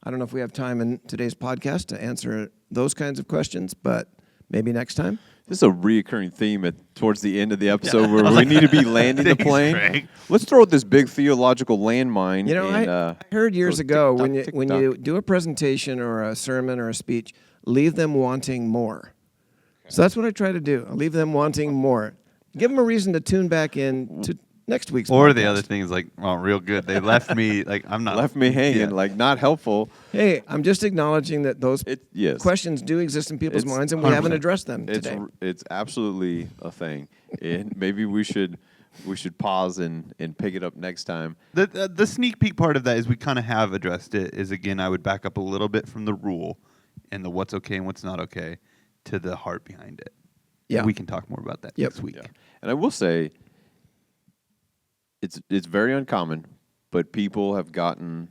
I don't know if we have time in today's podcast to answer those kinds of questions, but maybe next time. This is a reoccurring theme towards the end of the episode where we need to be landing the plane. Greg. Let's throw out this big theological landmine. I heard years ago when tick-tock. you do a presentation or a sermon or a speech, leave them wanting more. So that's what I try to do. I leave them wanting more. Give them a reason to tune back in next week's Or podcast. the other thing is like, well, real good. They left me like I'm not Left me hanging, Yeah. like not helpful. Hey, I'm just acknowledging that those Yes. questions do exist in people's It's minds, and we haven't 100%. addressed them It's today. it's absolutely a thing, and maybe we should pause and pick it up next time. The sneak peek part of that is we kind of have addressed it. Is again, I would back up a little bit from the rule and the what's okay and what's not okay to the heart behind it. Yeah. We can talk more about that Yep. next week. Yeah. And I will say, it's very uncommon, but people have gotten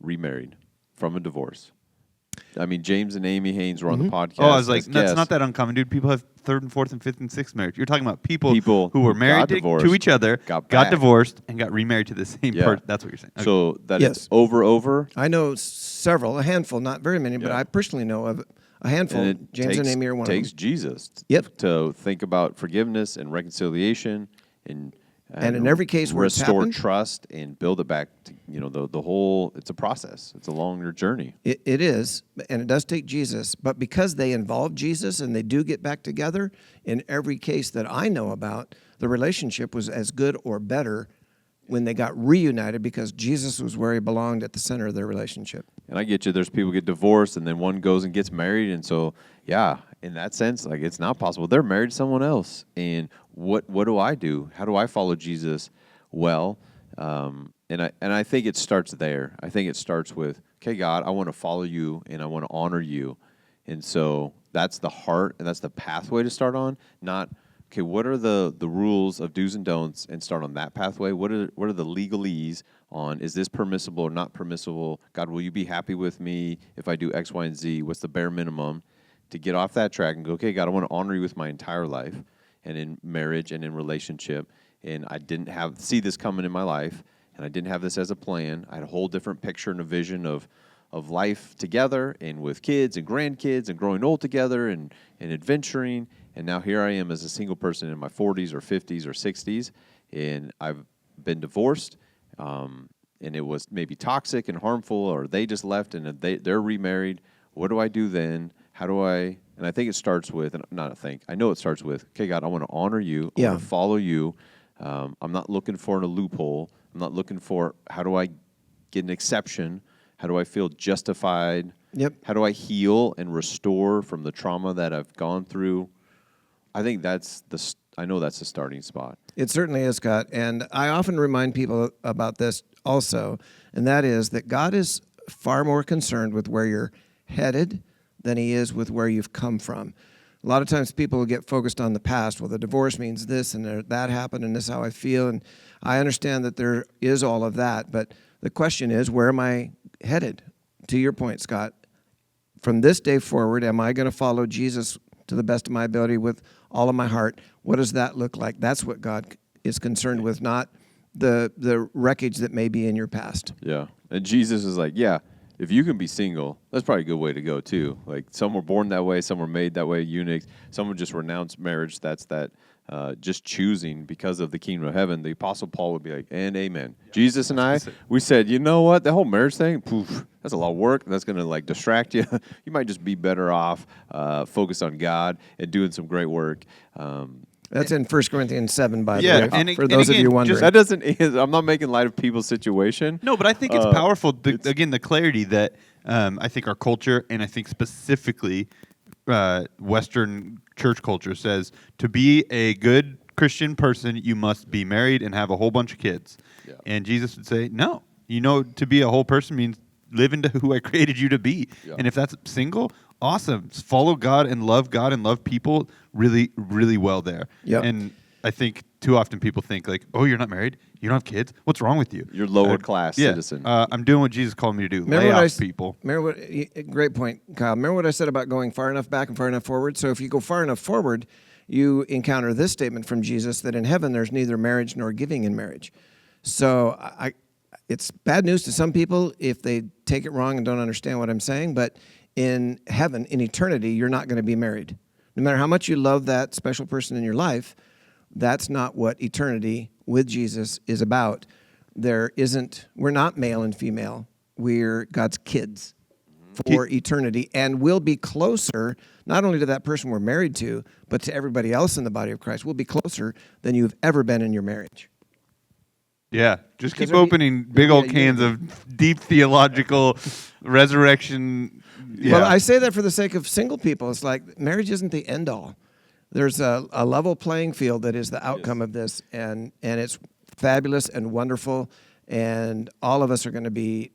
remarried from a divorce. I mean, James and Amy Haynes were on the podcast. Oh, I was like, as that's guests. not that uncommon, dude. People have third and fourth and fifth and sixth marriage. You're talking about people who were who married got to divorced, each other, got got back. divorced, and got remarried to the same Yeah. person. That's what you're saying. Okay. So that Yes. it's over, I know several, a handful, not very many, but Yeah. I personally know of a handful. and it James and takes, Amy are one takes of them. Jesus Yep. to think about forgiveness and reconciliation and in every case where it's restore happened- trust and build it back to, the whole. It's a process. It's a longer journey. It is, and it does take Jesus. But because they involve Jesus and they do get back together, in every case that I know about, the relationship was as good or better when they got reunited because Jesus was where he belonged at the center of their relationship. And I get you. There's people get divorced, and then one goes and gets married, and so yeah, in that sense, like it's not possible. They're married to someone else, and what do I do? How do I follow Jesus well? And I think it starts there. I think it starts with, okay, God, I want to follow you, and I want to honor you, and so that's the heart, and that's the pathway to start on. Not okay. What are the rules of do's and don'ts, and start on that pathway? What are the legalese on is this permissible or not permissible? God, will you be happy with me if I do X, Y, and Z? What's the bare minimum to get off that track and go, okay, God, I want to honor you with my entire life and in marriage and in relationship. And I didn't see this coming in my life, and I didn't have this as a plan. I had a whole different picture and a vision of life together and with kids and grandkids and growing old together and adventuring. And now here I am as a single person in my 40s or 50s or 60s, and I've been divorced. And it was maybe toxic and harmful, or they just left and they're remarried. What do I do then? How do I? And I think it starts with, and not I think, I know it starts with, okay, God, I want to honor you. I want to follow you. I'm not looking for a loophole. I'm not looking for how do I get an exception? How do I feel justified? Yep. How do I heal and restore from the trauma that I've gone through? I think I know that's the starting spot. It certainly is, Scott. And I often remind people about this also, and that is that God is far more concerned with where you're headed than he is with where you've come from. A lot of times people get focused on the past. Well, the divorce means this and that happened and this is how I feel. And I understand that there is all of that. But the question is, where am I headed? To your point, Scott, from this day forward, am I going to follow Jesus to the best of my ability with all of my heart? What does that look like? That's what God is concerned with, not the wreckage that may be in your past. Yeah. And Jesus is like, yeah, if you can be single, that's probably a good way to go too. Like some were born that way, some were made that way, eunuchs. Some would just renounce marriage. That's just choosing because of the kingdom of heaven. The Apostle Paul would be like, and amen. Yeah. Jesus and I, we said, you know what? The whole marriage thing, poof, that's a lot of work. That's going to like distract you. You might just be better off focus on God and doing some great work. That's in 1 Corinthians 7, by the Yeah, way, and for those of again, you wondering. That doesn't. I'm not making light of people's situation. No, but I think it's powerful. Again, the clarity that I think our culture, and I think specifically Western church culture, says to be a good Christian person, you must be married and have a whole bunch of kids. Yeah. And Jesus would say, no. To be a whole person means live into who I created you to be. Yeah. And if that's single, awesome. Follow God and love people really, really well there. Yep. And I think too often people think like, oh, you're not married? You don't have kids? What's wrong with you? You're lower class citizen. I'm doing what Jesus called me to do. Remember Lay what off people. Great point, Kyle. Remember what I said about going far enough back and far enough forward? So if you go far enough forward, you encounter this statement from Jesus that in heaven there's neither marriage nor giving in marriage. So it's bad news to some people if they take it wrong and don't understand what I'm saying, but in heaven, in eternity, you're not going to be married. No matter how much you love that special person in your life, that's not what eternity with Jesus is about. We're not male and female. We're God's kids for eternity, and we'll be closer not only to that person we're married to, but to everybody else in the body of Christ. We'll be closer than you've ever been in your marriage. Yeah, just keep Because when you- opening big old yeah, cans of deep theological resurrection. Yeah. Well, I say that for the sake of single people. It's like marriage isn't the end all. There's a level playing field that is the outcome of this, and it's fabulous and wonderful, and all of us are going to be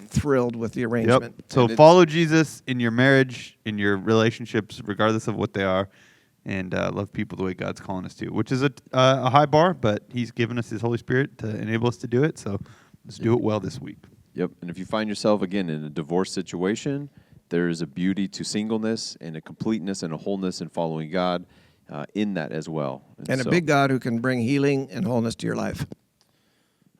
thrilled with the Yep. arrangement. So And it's- follow Jesus in your marriage, in your relationships, regardless of what they are, and love people the way God's calling us to, which is a high bar, but He's given us His Holy Spirit to enable us to do it. So let's do it well this week. Yep. And if you find yourself again in a divorce situation, there is a beauty to singleness and a completeness and a wholeness in following God in that as well. And a so- big God who can bring healing and wholeness to your life.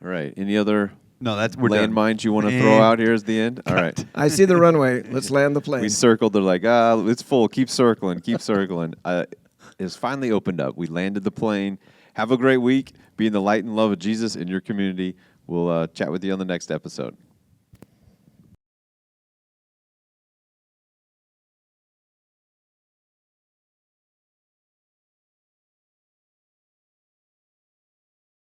All right. Any other No, we're done. landmines you want to throw out here as the end? All right. I see the runway. Let's land the plane. We circled. They're like, it's full. Keep circling. Keep circling. It's finally opened up. We landed the plane. Have a great week. Be in the light and love of Jesus in your community. We'll chat with you on the next episode.